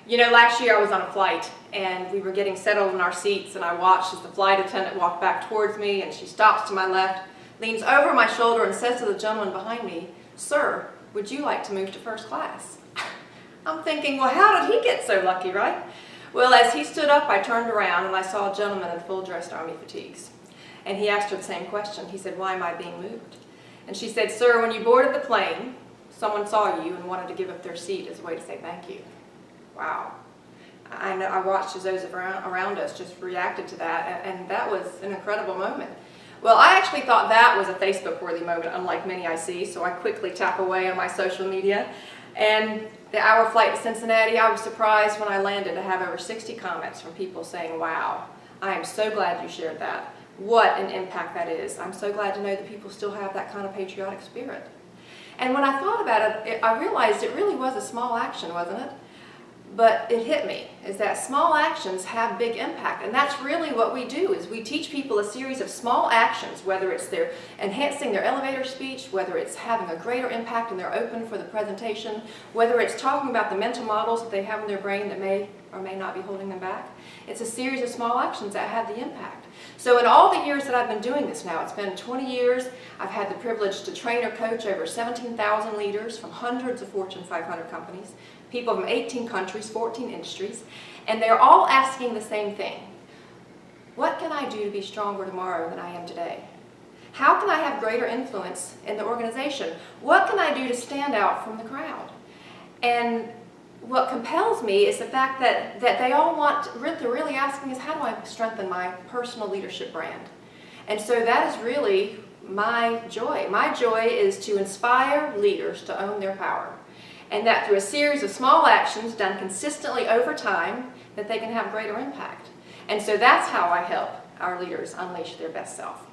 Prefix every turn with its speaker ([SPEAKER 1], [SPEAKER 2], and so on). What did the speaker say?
[SPEAKER 1] You know, last year I was on a flight and we were getting settled in our seats, and I watched as the flight attendant walked back towards me, and she stops to my left, leans over my shoulder and says to the gentleman behind me, "Sir, would you like to move to first class?" I'm thinking, well, how did he get so lucky, right? Well, as he stood up, I turned around and I saw a gentleman in full-dressed Army fatigues. And he asked her the same question. He said, "Why am I being moved?" And she said, "Sir, when you boarded the plane, someone saw you and wanted to give up their seat as a way to say thank you." Wow. I watched as those around us just reacted to that, and that was an incredible moment. Well, I actually thought that was a Facebook-worthy moment, unlike many I see, so I quickly tap away on my social media. And the hour flight to Cincinnati, I was surprised when I landed to have over 60 comments from people saying, "Wow, I am so glad you shared that. What an impact that is. I'm so glad to know that people still have that kind of patriotic spirit." And when I thought about it, I realized it really was a small action, wasn't it? But it hit me, is that small actions have big impact. And that's really what we do, is we teach people a series of small actions, whether it's their enhancing their elevator speech, whether it's having a greater impact and they're open for the presentation, whether it's talking about the mental models that they have in their brain that may or may not be holding them back. It's a series of small actions that have the impact. So in all the years that I've been doing this now, it's been 20 years, I've had the privilege to train or coach over 17,000 leaders from hundreds of Fortune 500 companies, people from 18 countries, 14 industries, and they're all asking the same thing. What can I do to be stronger tomorrow than I am today? How can I have greater influence in the organization? What can I do to stand out from the crowd? And what compels me is the fact that they all they're really asking is, how do I strengthen my personal leadership brand? And so that is really my joy. My joy is to inspire leaders to own their power. And that through a series of small actions done consistently over time, that they can have greater impact. And so that's how I help our leaders unleash their best self.